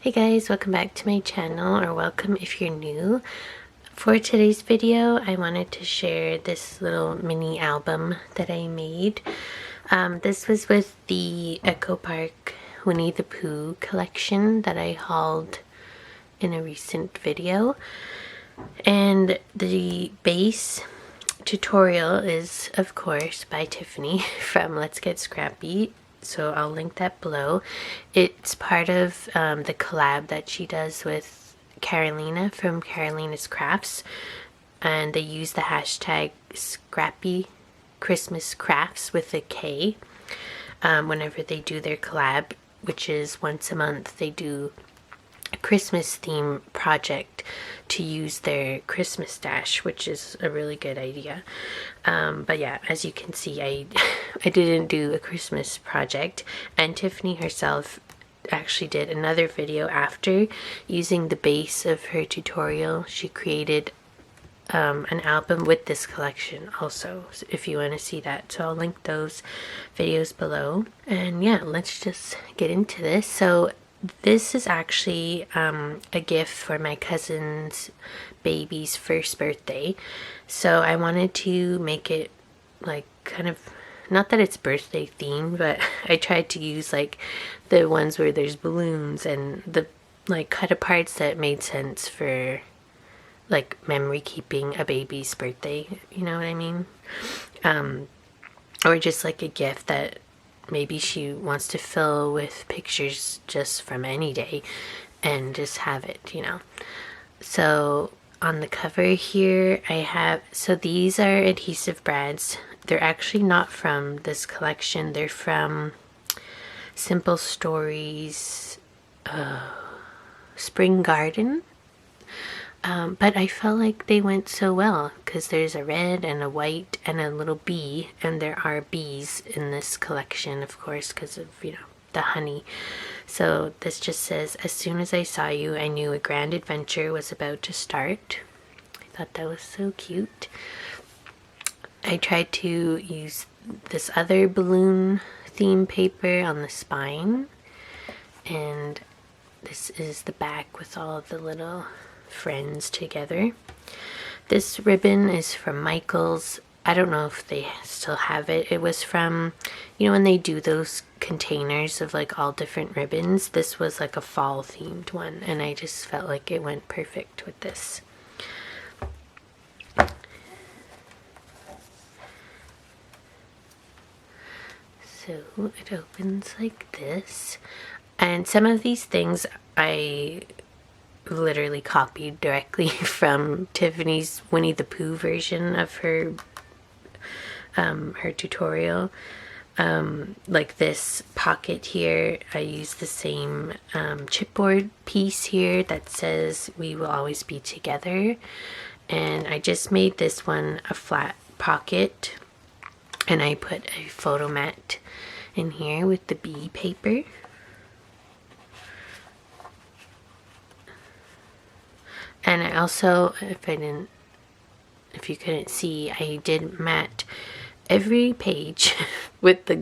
Hey guys, welcome back to my channel, or welcome if you're new. For today's video, I wanted to share this little mini album that I made. This was with the Echo Park Winnie the Pooh collection that I hauled in a recent video. And the base tutorial is, of course, by Tiffany from Let's Get Scrappy. So I'll link that below. It's part of the collab that she does with Carolina from Carolina's Crafts, and they use the hashtag Scrappy Christmas Crafts with a K whenever they do their collab, which is once a month. They do a Christmas theme project to use their Christmas stash, which is a really good idea. But yeah, as you can see, I didn't do a Christmas project, and Tiffany herself actually did another video after using the base of her tutorial. She created an album with this collection also, if you want to see that. So I'll link those videos below. And yeah, let's just get into this. So this is actually a gift for my cousin's baby's first birthday. So I wanted to make it like kind of, not that it's birthday themed, but I tried to use like the ones where there's balloons and the like cut aparts that made sense for like memory keeping a baby's birthday, you know what I mean? Or just like a gift that maybe she wants to fill with pictures just from any day and just have it, you know. So on the cover here I have, so these are adhesive brads. They're actually not from this collection. They're from Simple Stories Spring Garden. But I felt like they went so well because there's a red and a white and a little bee, and there are bees in this collection, of course, because of, you know, the honey. So this just says, as soon as I saw you, I knew a grand adventure was about to start. I thought that was so cute. I tried to use this other balloon theme paper on the spine, and this is the back with all of the little friends together. This ribbon is from Michael's. I don't know if they still have it. It was from, you know, when they do those containers of like all different ribbons, this was like a fall themed one, and I just felt like it went perfect with this. So it opens like this, and some of these things I literally copied directly from Tiffany's Winnie the Pooh version of her her tutorial. Like this pocket here, I used the same chipboard piece here that says we will always be together, and I just made this one a flat pocket, and I put a photo mat in here with the bee paper. And I also, if you couldn't see, I did matte every page with the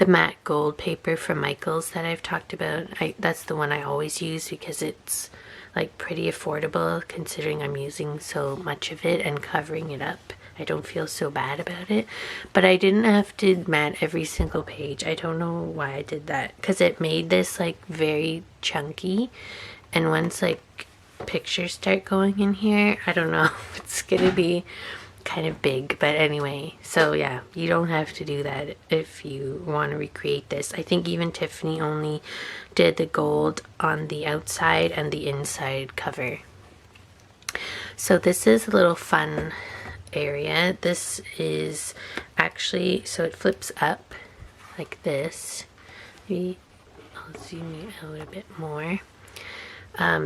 matte gold paper from Michael's that I've talked about. That's the one I always use because it's like pretty affordable considering I'm using so much of it and covering it up. I don't feel so bad about it. But I didn't have to matte every single page. I don't know why I did that, because it made this like very chunky, and once like pictures start going in here, I don't know, it's gonna be kind of big. But anyway, so yeah, you don't have to do that if you want to recreate this. I think even Tiffany only did the gold on the outside and the inside cover. So this is a little fun area. This is actually, so it flips up like this. Maybe I'll zoom you out a bit more.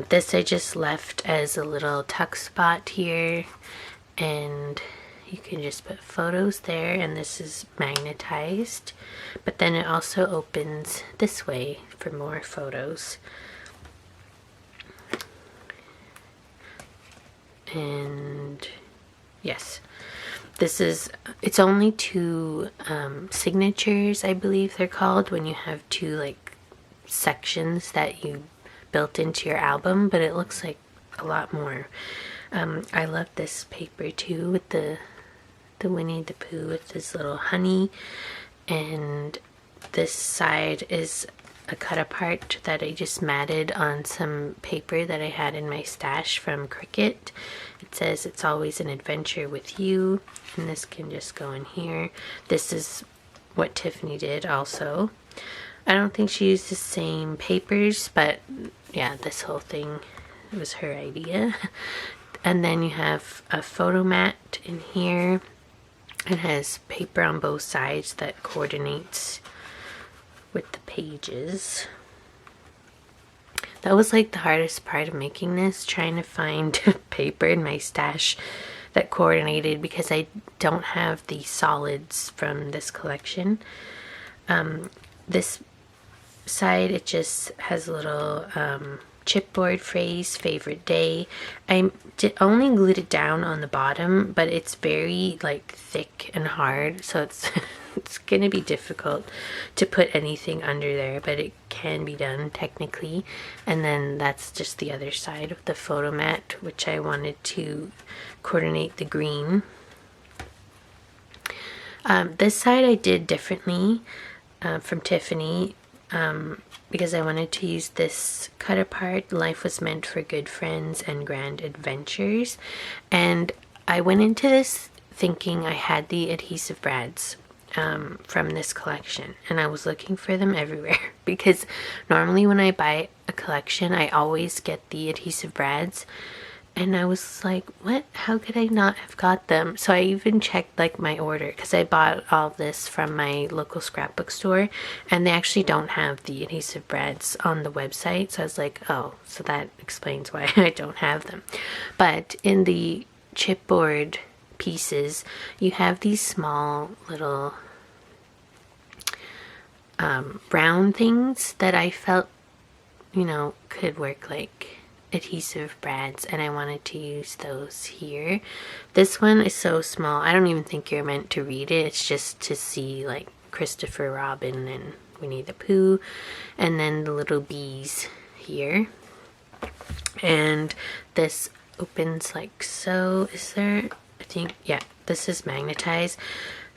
This I just left as a little tuck spot here, and you can just put photos there, and this is magnetized, but then it also opens this way for more photos. And yes, this is, it's only two signatures, I believe they're called, when you have two like sections that you built into your album, but it looks like a lot more. I love this paper too, with the Winnie the Pooh with this little honey, and this side is a cut apart that I just matted on some paper that I had in my stash from Cricut. It says it's always an adventure with you, and this can just go in here. This is what Tiffany did also. I don't think she used the same papers, but yeah, this whole thing was her idea. And then you have a photo mat in here. It has paper on both sides that coordinates with the pages. That was like the hardest part of making this, trying to find paper in my stash that coordinated, because I don't have the solids from this collection. This side, it just has a little chipboard phrase, favorite day. I only glued it down on the bottom, but it's very like thick and hard, so it's it's gonna be difficult to put anything under there, but it can be done technically. And then that's just the other side of the photo mat, which I wanted to coordinate the green. This side I did differently from Tiffany, because I wanted to use this cut apart, life was meant for good friends and grand adventures. And I went into this thinking I had the adhesive brads from this collection, and I was looking for them everywhere, because normally when I buy a collection I always get the adhesive brads, and I was like, what, how could I not have got them? So I even checked like my order, because I bought all this from my local scrapbook store, and they actually don't have the adhesive brads on the website. So I was like, oh, so that explains why I don't have them. But in the chipboard pieces, you have these small little round things that I felt, you know, could work like adhesive brads, and I wanted to use those here. This one is so small, I don't even think you're meant to read it. It's just to see like Christopher Robin and Winnie the Pooh, and then the little bees here. And this opens like so. Is there, I think, yeah, this is magnetized.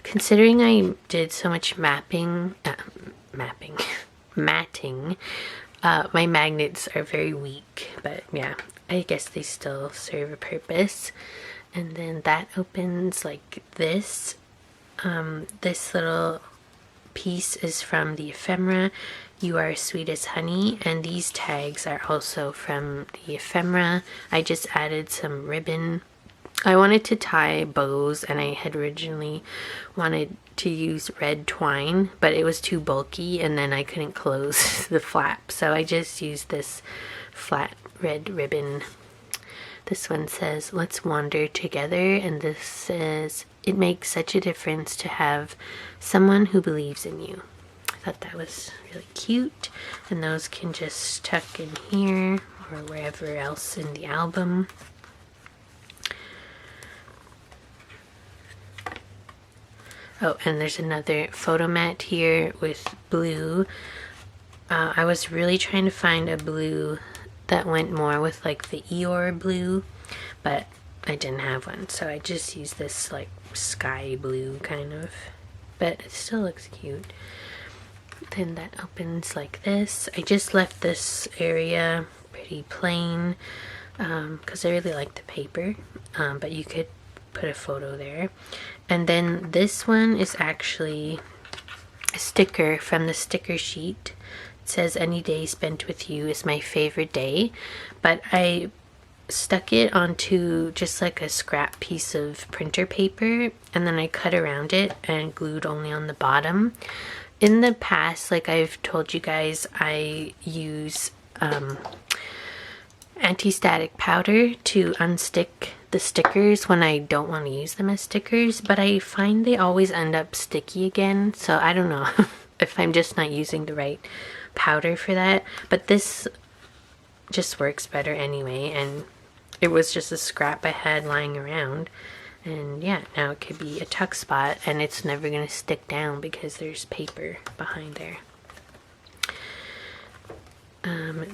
Considering I did so much matting, my magnets are very weak, but yeah, I guess they still serve a purpose. And then that opens like this. This little piece is from the ephemera, You Are Sweet as Honey, and these tags are also from the ephemera. I just added some ribbon. I wanted to tie bows, and I had originally wanted to use red twine, but it was too bulky and then I couldn't close the flap, so I just used this flat red ribbon. This one says, let's wander together, and this says, it makes such a difference to have someone who believes in you. I thought that was really cute, and those can just tuck in here or wherever else in the album. Oh, and there's another photo mat here with blue. I was really trying to find a blue that went more with like the Eeyore blue, but I didn't have one, so I just used this like sky blue kind of, but it still looks cute. Then that opens like this. I just left this area pretty plain because I really like the paper, but you could put a photo there. And then this one is actually a sticker from the sticker sheet. It says, any day spent with you is my favorite day, but I stuck it onto just like a scrap piece of printer paper, and then I cut around it and glued only on the bottom. In the past, like I've told you guys, I use anti-static powder to unstick the stickers when I don't want to use them as stickers, but I find they always end up sticky again, so I don't know if I'm just not using the right powder for that, but this just works better anyway, and it was just a scrap I had lying around, and yeah, now it could be a tuck spot and it's never going to stick down because there's paper behind there.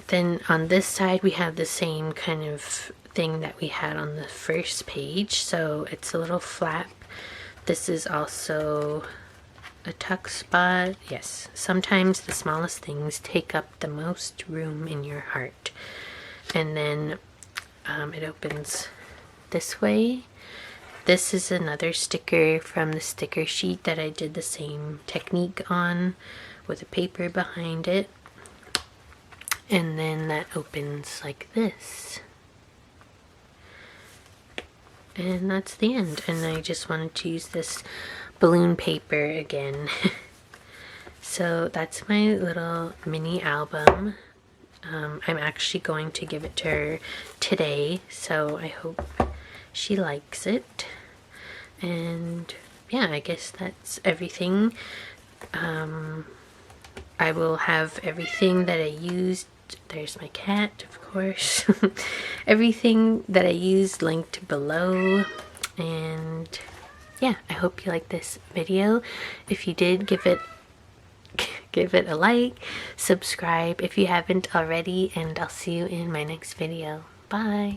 Then on this side we have the same kind of thing that we had on the first page, so it's a little flap. This is also a tuck spot. Yes, sometimes the smallest things take up the most room in your heart. And then it opens this way. This is another sticker from the sticker sheet that I did the same technique on, with a paper behind it. And then that opens like this. And that's the end. And I just wanted to use this balloon paper again. So that's my little mini album. I'm actually going to give it to her today, so I hope she likes it. And yeah, I guess that's everything. I will have everything that I used. There's my cat, of course. Everything that I used linked below. And yeah, I hope you liked this video. If you did, give it a like, subscribe if you haven't already, and I'll see you in my next video. Bye!